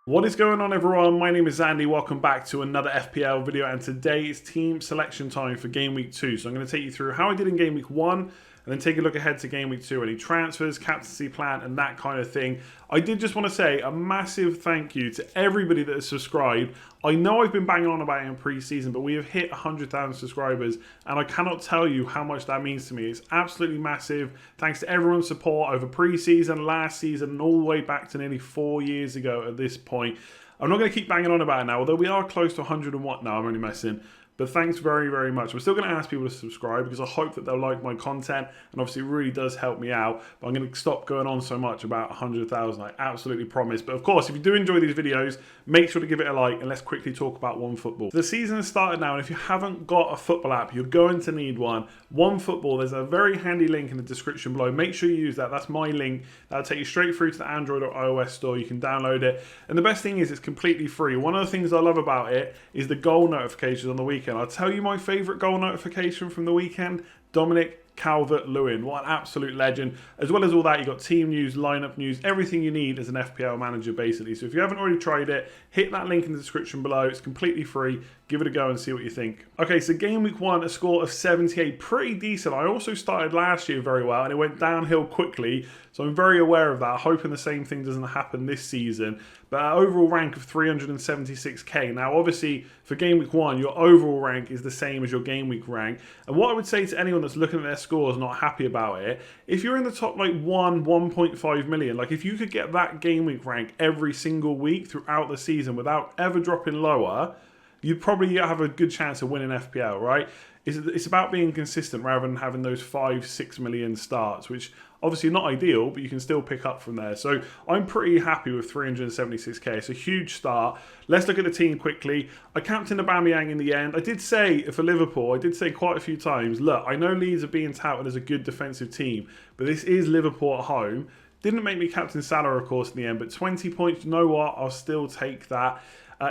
What is going on, everyone? My name is Andy. Welcome back to another FPL video, and today is team selection time for Game Week 2. So I'm going to take you through how I did in Game Week 1 and then take a look ahead to Game Week 2, any transfers, captaincy plan and that kind of thing. I did just want to say a massive thank you to everybody that has subscribed. I know I've been banging on about it in pre-season, but we have hit 100,000 subscribers and I cannot tell you how much that means to me. It's absolutely massive. Thanks to everyone's support over pre-season, last season and all the way back to nearly 4 years ago at this point. I'm not going to keep banging on about it now, although we are close to 100 and what now, I'm only messing. But thanks very, very much. We're still going to ask people to subscribe because I hope that they'll like my content. And obviously it really does help me out. But I'm going to stop going on so much about 100,000. I absolutely promise. But of course, if you do enjoy these videos, make sure to give it a like. And let's quickly talk about OneFootball. The season has started now. And if you haven't got a football app, you're going to need one. OneFootball, there's a very handy link in the description below. Make sure you use that. That's my link. That'll take you straight through to the Android or iOS store. You can download it. And the best thing is it's completely free. One of the things I love about it is the goal notifications on the weekend. I'll tell you my favourite goal notification from the weekend, Dominic Calvert-Lewin. What an absolute legend. As well as all that, you've got team news, lineup news, everything you need as an FPL manager, basically. So if you haven't already tried it, hit that link in the description below. It's completely free. Give it a go and see what you think. Okay, so Game Week 1, a score of 78. Pretty decent. I also started last year very well, and it went downhill quickly. So I'm very aware of that, hoping the same thing doesn't happen this season. But our overall rank of 376k. Now, obviously, for Game Week 1, your overall rank is the same as your Game Week rank. And what I would say to anyone that's looking at their scores not happy about it, if you're in the top like 1.5 million, like if you could get that Game Week rank every single week throughout the season without ever dropping lower, you'd probably have a good chance of winning FPL, right? It's about being consistent rather than having those 5-6 million starts, which obviously not ideal, but you can still pick up from there. So I'm pretty happy with 376k. It's a huge start. Let's look at the team quickly. I captained Aubameyang in the end. I did say for Liverpool, I did say quite a few times, look, I know Leeds are being touted as a good defensive team, but this is Liverpool at home. Didn't make me captain Salah, of course, in the end, but 20 points, you know what? I'll still take that.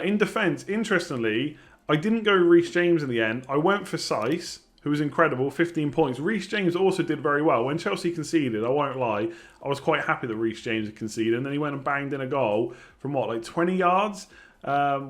In defence, interestingly, I didn't go Reece James in the end. I went for Sice, who was incredible, 15 points. Reece James also did very well. When Chelsea conceded, I won't lie, I was quite happy that Reece James had conceded. And then he went and banged in a goal from what, like 20 yards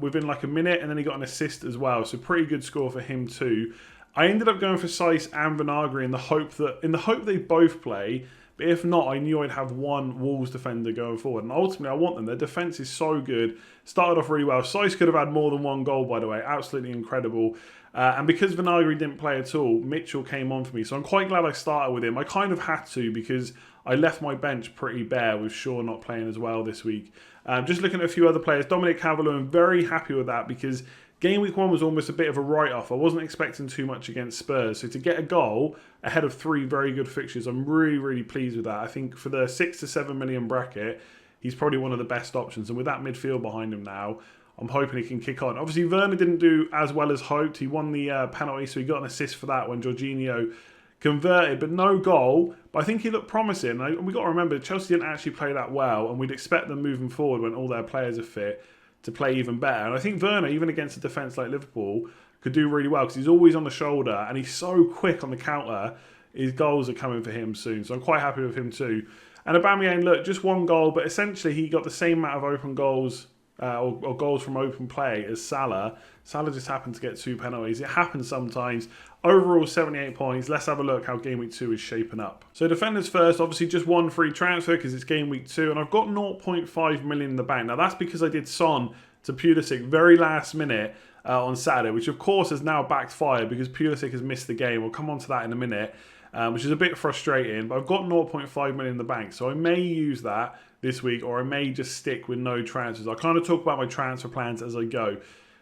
within like a minute. And then he got an assist as well. So pretty good score for him too. I ended up going for Sice and Vinagre in the hope they both play. But if not, I knew I'd have one Wolves defender going forward. And ultimately, I want them. Their defence is so good. Started off really well. Sice could have had more than one goal, by the way. Absolutely incredible. And because Vinagre didn't play at all, Mitchell came on for me. So I'm quite glad I started with him. I kind of had to because I left my bench pretty bare with Shaw not playing as well this week. Just looking at a few other players. Dominic Calvert-Lewin, very happy with that because Game Week 1 was almost a bit of a write-off. I wasn't expecting too much against Spurs. So to get a goal ahead of 3 very good fixtures, I'm really, really pleased with that. I think for the 6 to 7 million bracket, he's probably one of the best options. And with that midfield behind him now, I'm hoping he can kick on. Obviously, Werner didn't do as well as hoped. He won the penalty, so he got an assist for that when Jorginho converted, but no goal. But I think he looked promising. We've got to remember, Chelsea didn't actually play that well, and we'd expect them moving forward when all their players are fit to play even better. And I think Werner, even against a defence like Liverpool, could do really well because he's always on the shoulder and he's so quick on the counter. His goals are coming for him soon. So I'm quite happy with him too. And Aubameyang, look, just one goal, but essentially he got the same amount of open goals or goals from open play as Salah. Salah just happened to get 2 penalties. It happens sometimes. Overall, 78 points. Let's have a look how Game Week 2 is shaping up. So defenders first, obviously just one free transfer because it's Game Week 2. And I've got 0.5 million in the bank. Now that's because I did Son to Pulisic very last minute on Saturday, which of course has now backfired because Pulisic has missed the game. We'll come on to that in a minute, which is a bit frustrating. But I've got 0.5 million in the bank. So I may use that this week or I may just stick with no transfers. I'll kind of talk about my transfer plans as I go.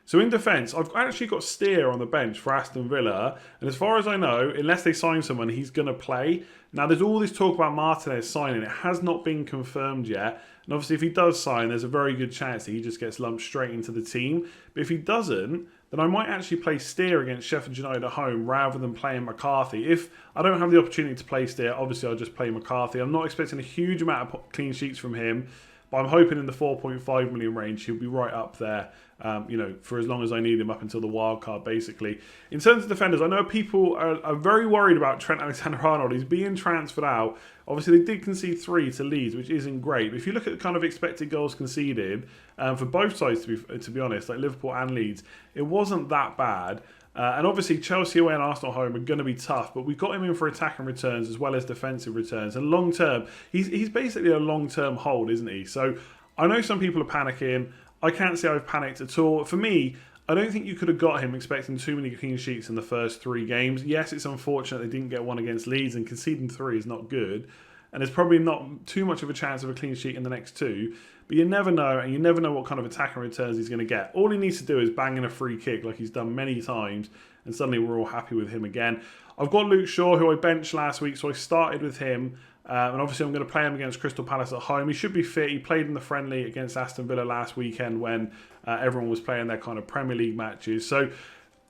So in defence, I've actually got Steer on the bench for Aston Villa. And as far as I know, unless they sign someone, he's going to play. Now, there's all this talk about Martinez signing. It has not been confirmed yet. And obviously, if he does sign, there's a very good chance that he just gets lumped straight into the team. But if he doesn't, then I might actually play Steer against Sheffield United at home rather than playing McCarthy. If I don't have the opportunity to play Steer, obviously I'll just play McCarthy. I'm not expecting a huge amount of clean sheets from him. But I'm hoping in the 4.5 million range, he'll be right up there, for as long as I need him up until the wild card, basically. In terms of defenders, I know people are very worried about Trent Alexander-Arnold. He's being transferred out. Obviously, they did concede 3 to Leeds, which isn't great. But if you look at the kind of expected goals conceded, for both sides, to be honest, like Liverpool and Leeds, it wasn't that bad. And obviously, Chelsea away and Arsenal home are going to be tough, but we've got him in for attacking returns as well as defensive returns. And long term, he's basically a long-term hold, isn't he? So I know some people are panicking. I can't say I've panicked at all. For me, I don't think you could have got him expecting too many clean sheets in the first 3 games. Yes, it's unfortunate they didn't get one against Leeds, and conceding 3 is not good. And there's probably not too much of a chance of a clean sheet in the next 2. But you never know, and you never know what kind of attacking returns he's going to get. All he needs to do is bang in a free kick like he's done many times, and suddenly we're all happy with him again. I've got Luke Shaw, who I benched last week, so I started with him. And obviously I'm going to play him against Crystal Palace at home. He should be fit. He played in the friendly against Aston Villa last weekend when everyone was playing their kind of Premier League matches. So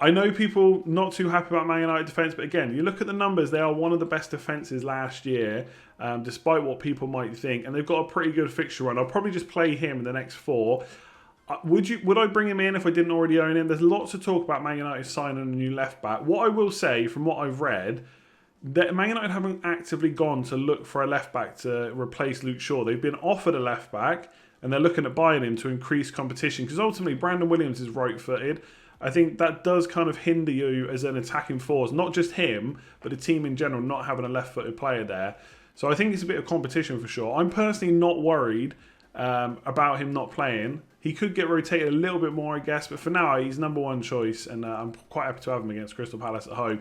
I know people not too happy about Man United defence, but again, you look at the numbers, they are one of the best defences last year, despite what people might think, and they've got a pretty good fixture run. I'll probably just play him in the next 4. Would I bring him in if I didn't already own him? There's lots to talk about Man United signing a new left back. What I will say, from what I've read, that Man United haven't actively gone to look for a left back to replace Luke Shaw. They've been offered a left back, and they're looking at buying him to increase competition, because ultimately Brandon Williams is right-footed. I think that does kind of hinder you as an attacking force, not just him, but the team in general not having a left-footed player there. So I think it's a bit of competition for sure. I'm personally not worried about him not playing. He could get rotated a little bit more, I guess, but for now he's number 1 choice, and I'm quite happy to have him against Crystal Palace at home.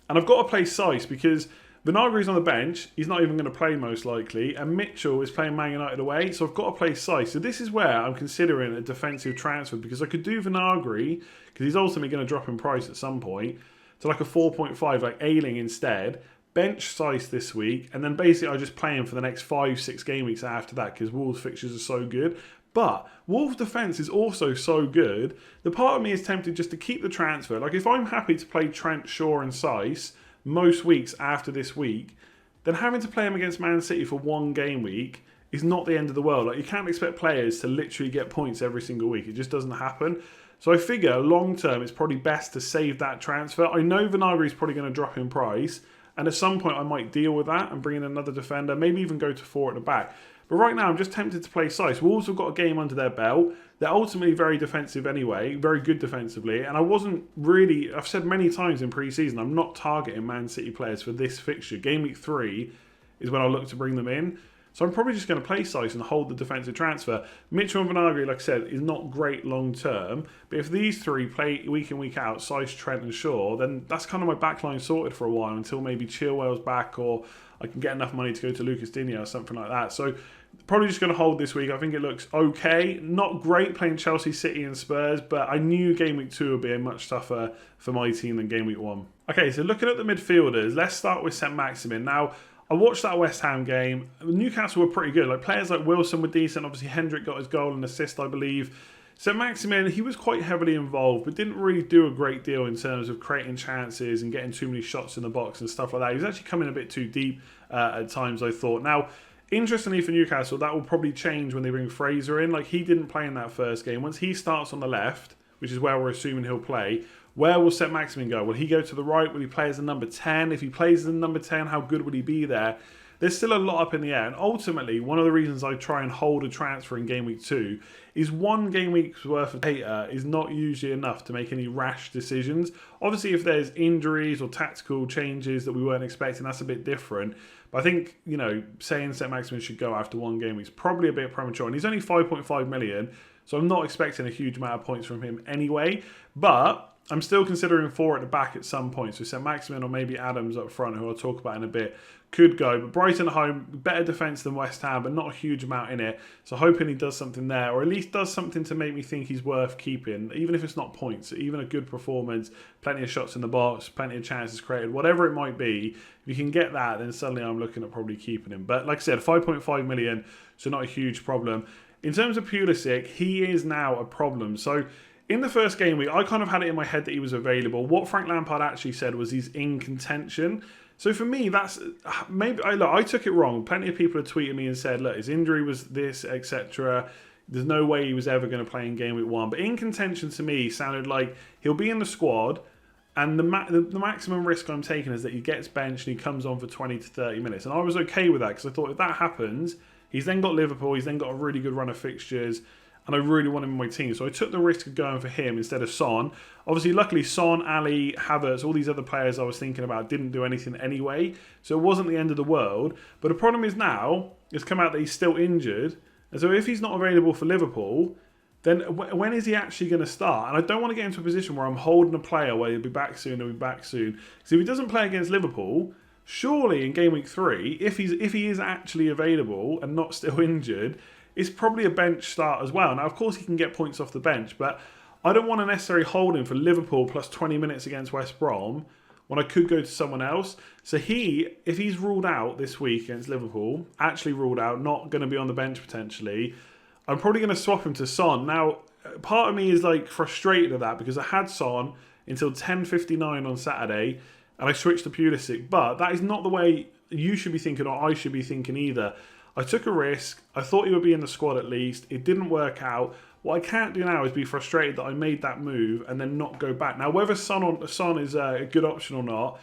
And I've got to play Sice because Vinagre's on the bench. He's not even going to play most likely. And Mitchell is playing Man United away. So I've got to play Sice. So this is where I'm considering a defensive transfer, because I could do Vinagre, because he's ultimately going to drop in price at some point, to like a 4.5, like Ayling instead. Bench Sice this week. And then basically I just play him for the next 5-6 game weeks after that, because Wolves fixtures are so good. But Wolves' defence is also so good. The part of me is tempted just to keep the transfer. Like, if I'm happy to play Trent, Shaw and Sice most weeks after this week, then having to play him against Man City for 1 game week is not the end of the world. Like, you can't expect players to literally get points every single week. It just doesn't happen. So I figure long term it's probably best to save that transfer. I know Vinagre is probably going to drop in price, and at some point I might deal with that and bring in another defender, maybe even go to 4 at the back. But right now, I'm just tempted to play Sice. Wolves have got a game under their belt. They're ultimately very defensive anyway, very good defensively. And I wasn't really, I've said many times in pre-season, I'm not targeting Man City players for this fixture. Game week 3 is when I'll look to bring them in. So I'm probably just going to play Sice and hold the defensive transfer. Mitchell and Vinagre, like I said, is not great long term. But if these 3 play week in, week out, Sice, Trent and Shaw, then that's kind of my backline sorted for a while until maybe Chilwell's back, or I can get enough money to go to Lucas Digne or something like that. So probably just going to hold this week. I think it looks okay. Not great playing Chelsea, City and Spurs, but I knew Game Week 2 would be a much tougher for my team than Game Week 1. Okay, so looking at the midfielders, let's start with St. Maximin. Now, I watched that West Ham game. Newcastle were pretty good. Like, players like Wilson were decent. Obviously, Hendrick got his goal and assist, I believe. St. Maximin, he was quite heavily involved, but didn't really do a great deal in terms of creating chances and getting too many shots in the box and stuff like that. He was actually coming a bit too deep at times, I thought. Now, interestingly for Newcastle, that will probably change when they bring Fraser in. Like, he didn't play in that first game. Once he starts on the left, which is where we're assuming he'll play, where will St. Maximin go? Will he go to the right? Will he play as a number 10? If he plays as a number 10, how good would he be there? There's still a lot up in the air. And ultimately, one of the reasons I try and hold a transfer in Game Week 2 is 1 game week's worth of data is not usually enough to make any rash decisions. Obviously, if there's injuries or tactical changes that we weren't expecting, that's a bit different. But I think, saying St. Maximin should go after 1 game week is probably a bit premature. And he's only 5.5 million, so I'm not expecting a huge amount of points from him anyway. But I'm still considering 4 at the back at some point. So St. Maximin or maybe Adams up front, who I'll talk about in a bit, could go. But Brighton at home, better defence than West Ham, but not a huge amount in it. So hoping he does something there, or at least does something to make me think he's worth keeping, even if it's not points, even a good performance, plenty of shots in the box, plenty of chances created, whatever it might be. If you can get that, then suddenly I'm looking at probably keeping him. But like I said, 5.5 million, so not a huge problem. In terms of Pulisic, he is now a problem. So in the first game week, I kind of had it in my head that he was available. What Frank Lampard actually said was he's in contention. So for me, that's maybe I took it wrong. Plenty of people have tweeted me and said, look, his injury was this, etc. There's no way he was ever going to play in game week 1. But in contention to me sounded like he'll be in the squad, and the maximum risk I'm taking is that he gets benched and he comes on for 20 to 30 minutes. And I was okay with that because I thought if that happens, he's then got Liverpool, he's then got a really good run of fixtures, and I really want him in my team. So I took the risk of going for him instead of Son. Obviously, luckily, Son, Ali, Havertz, all these other players I was thinking about didn't do anything anyway. So it wasn't the end of the world. But the problem is now, it's come out that he's still injured. And so if he's not available for Liverpool, then when is he actually going to start? And I don't want to get into a position where I'm holding a player where he'll be back soon, he'll be back soon. Because if he doesn't play against Liverpool, surely in game week 3, if he is actually available and not still injured, it's probably a bench start as well. Now, of course, he can get points off the bench, but I don't want to necessarily hold him for Liverpool plus 20 minutes against West Brom when I could go to someone else. So if he's ruled out this week against Liverpool, actually ruled out, not going to be on the bench potentially, I'm probably going to swap him to Son. Now, part of me is like frustrated at that because I had Son until 10:59 on Saturday and I switched to Pulisic, but that is not the way you should be thinking or I should be thinking either. I took a risk. I thought he would be in the squad at least. It didn't work out. What I can't do now is be frustrated that I made that move and then not go back. Now, whether Son is a good option or not,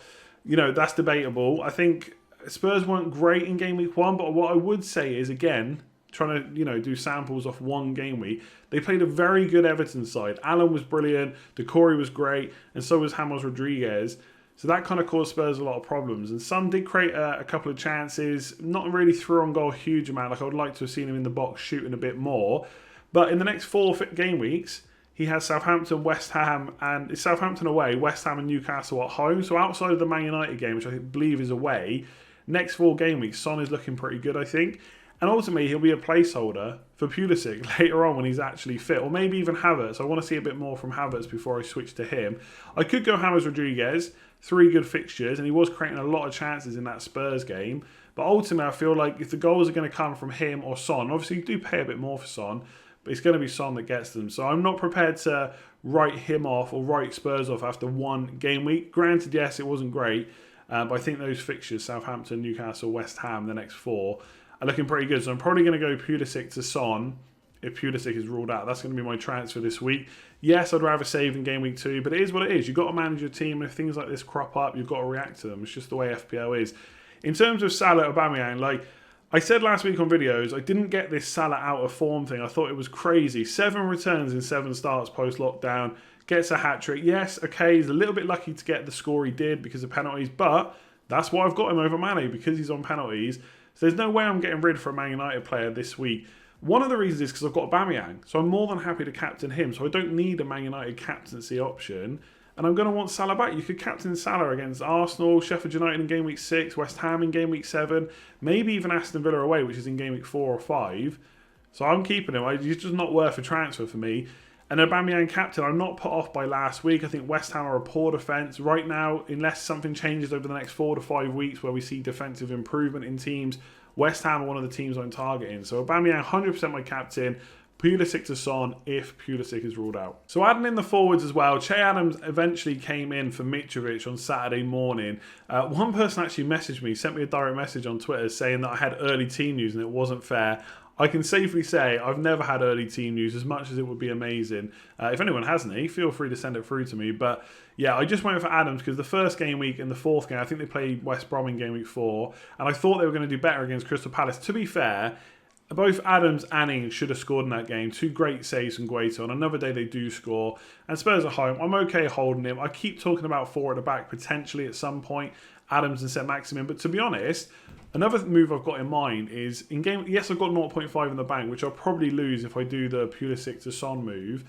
that's debatable. I think Spurs weren't great in game week 1, but what I would say is, again, trying to do samples off one game week, they played a very good Everton side. Allen was brilliant, Decore was great, and so was James Rodriguez. So that kind of caused Spurs a lot of problems. And Son did create a couple of chances, not really through on goal a huge amount. Like I would like to have seen him in the box shooting a bit more. But in the next 4 game weeks, he has Southampton, West Ham, and it's Southampton away, West Ham and Newcastle at home. So outside of the Man United game, which I believe is away, next 4 game weeks, Son is looking pretty good, I think. And ultimately, he'll be a placeholder for Pulisic later on when he's actually fit. Or maybe even Havertz. I want to see a bit more from Havertz before I switch to him. I could go James Rodriguez. 3 good fixtures. And he was creating a lot of chances in that Spurs game. But ultimately, I feel like if the goals are going to come from him or Son, obviously you do pay a bit more for Son, but it's going to be Son that gets them. So I'm not prepared to write him off or write Spurs off after 1 game week. Granted, yes, it wasn't great. But I think those fixtures, Southampton, Newcastle, West Ham, the next 4, are looking pretty good. So I'm probably going to go Pulisic to Son if Pulisic is ruled out. That's going to be my transfer this week. Yes, I'd rather save in game week 2, but it is what it is. You've got to manage your team. And if things like this crop up, you've got to react to them. It's just the way FPL is. In terms of Salah, Aubameyang, like I said last week on videos, I didn't get this Salah out of form thing. I thought it was crazy. 7 returns in 7 starts post-lockdown. Gets a hat-trick. Yes, okay, he's a little bit lucky to get the score he did because of penalties, but that's why I've got him over Mane, because he's on penalties. So there's no way I'm getting rid for a Man United player this week. One of the reasons is because I've got Aubameyang. So I'm more than happy to captain him. So I don't need a Man United captaincy option. And I'm going to want Salah back. You could captain Salah against Arsenal, Sheffield United in game week 6, West Ham in game week 7, maybe even Aston Villa away, which is in game week 4 or 5. So I'm keeping him. He's just not worth a transfer for me. And Aubameyang captain, I'm not put off by last week. I think West Ham are a poor defence. Right now, unless something changes over the next 4 to 5 weeks where we see defensive improvement in teams, West Ham are one of the teams I'm targeting. So Aubameyang, 100% my captain. Pulisic to Son if Pulisic is ruled out. So adding in the forwards as well, Che Adams eventually came in for Mitrovic on Saturday morning. One person actually messaged me, sent me a direct message on Twitter saying that I had early team news and it wasn't fair. I can safely say I've never had early team news, as much as it would be amazing. If anyone has any, feel free to send it through to me. But yeah, I just went for Adams because the first game week and the 4th game, I think they played West Brom in game week 4, and I thought they were going to do better against Crystal Palace. To be fair, both Adams and Ings should have scored in that game. 2 great saves from Guaita. On another day, they do score. And Spurs at home, I'm okay holding him. I keep talking about 4 at the back, potentially at some point, Adams and St Maximin. But to be honest, another move I've got in mind is, in game, yes, I've got 0.5 in the bank, which I'll probably lose if I do the Pulisic to Son move.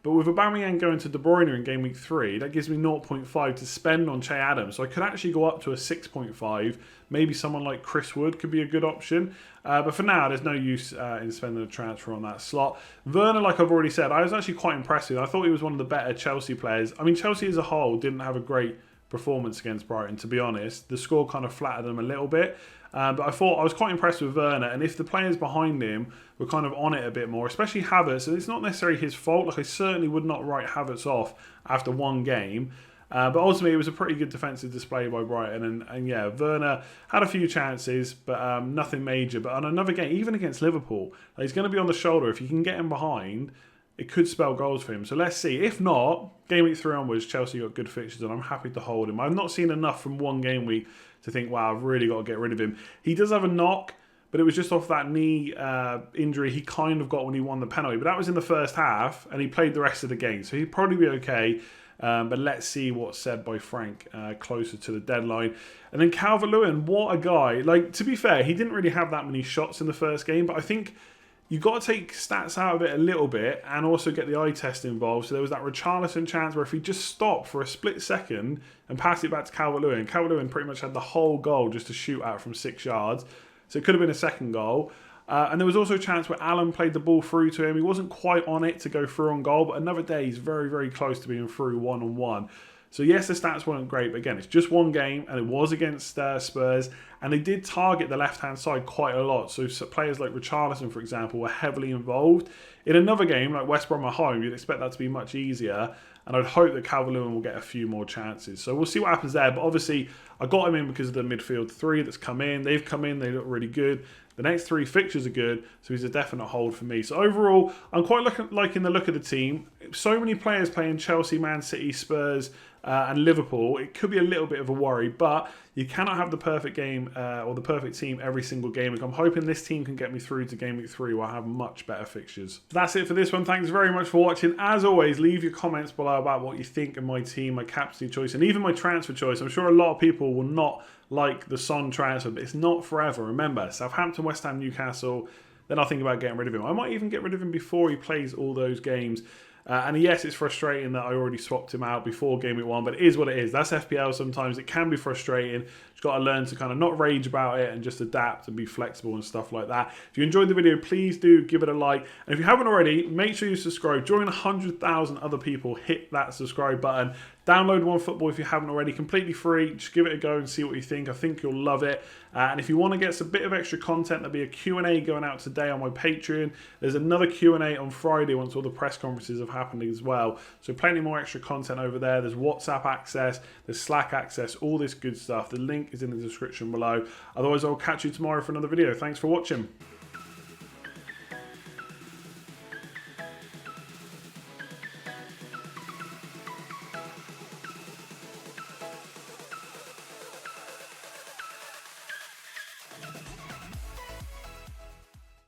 But with Aubameyang going to De Bruyne in game week 3, that gives me 0.5 to spend on Che Adams. So I could actually go up to a 6.5. Maybe someone like Chris Wood could be a good option. But for now, there's no use in spending a transfer on that slot. Werner, like I've already said, I was actually quite impressed with. I thought he was one of the better Chelsea players. I mean, Chelsea as a whole didn't have a great performance against Brighton, to be honest. The score kind of flattered them a little bit. But I thought I was quite impressed with Werner, and if the players behind him were kind of on it a bit more, especially Havertz, and it's not necessarily his fault, like I certainly would not write Havertz off after 1 game, But ultimately, it was a pretty good defensive display by Brighton. And yeah, Werner had a few chances, but nothing major. But on another game, even against Liverpool, he's going to be on the shoulder. If you can get him behind, it could spell goals for him. So let's see. If not, game week 3 onwards, Chelsea got good fixtures, and I'm happy to hold him. I've not seen enough from one game week to think, wow, I've really got to get rid of him. He does have a knock, but it was just off that knee injury he kind of got when he won the penalty. But that was in the first half, and he played the rest of the game. So he'd probably be okay. But let's see what's said by Frank closer to the deadline. And then Calvert-Lewin, what a guy. Like, to be fair, he didn't really have that many shots in the first game, but I think you've got to take stats out of it a little bit and also get the eye test involved. So there was that Richarlison chance where if he just stopped for a split second and passed it back to Calvert-Lewin, Calvert-Lewin pretty much had the whole goal just to shoot out from 6 yards. So it could have been a second goal. And there was also a chance where Allen played the ball through to him. He wasn't quite on it to go through on goal, but another day he's very, very close to being through one-on-one. So yes, the stats weren't great, but again, it's just one game, and it was against Spurs, and they did target the left-hand side quite a lot. So players like Richarlison, for example, were heavily involved. In another game, like West Brom at home, you'd expect that to be much easier, and I'd hope that Calvert-Lewin will get a few more chances. So we'll see what happens there, but obviously, I got him in because of the midfield 3 that's come in. They've come in, they look really good. The next 3 fixtures are good, so he's a definite hold for me. So overall, I'm quite liking the look of the team. So many players playing Chelsea, Man City, Spurs, and Liverpool. It could be a little bit of a worry, but you cannot have the perfect game or the perfect team every single game week. I'm hoping this team can get me through to game week 3 where I have much better fixtures. That's it for this one. Thanks very much for watching. As always, leave your comments below about what you think of my team, my captaincy choice, and even my transfer choice. I'm sure a lot of people will not like the Son transfer, but it's not forever. Remember, Southampton, West Ham, Newcastle, then I'll think about getting rid of him. I might even get rid of him before he plays all those games. And yes, it's frustrating that I already swapped him out before game week 1, but it is what it is. That's FPL sometimes. It can be frustrating. You've got to learn to kind of not rage about it and just adapt and be flexible and stuff like that. If you enjoyed the video, please do give it a like. And if you haven't already, make sure you subscribe. Join 100,000 other people. Hit that subscribe button. Download OneFootball if you haven't already. Completely free. Just give it a go and see what you think. I think you'll love it. And if you want to get some bit of extra content, there'll be a Q&A going out today on my Patreon. There's another Q&A on Friday once all the press conferences have happened as well. So plenty more extra content over there. There's WhatsApp access. There's Slack access. All this good stuff. The link is in the description below. Otherwise, I'll catch you tomorrow for another video. Thanks for watching.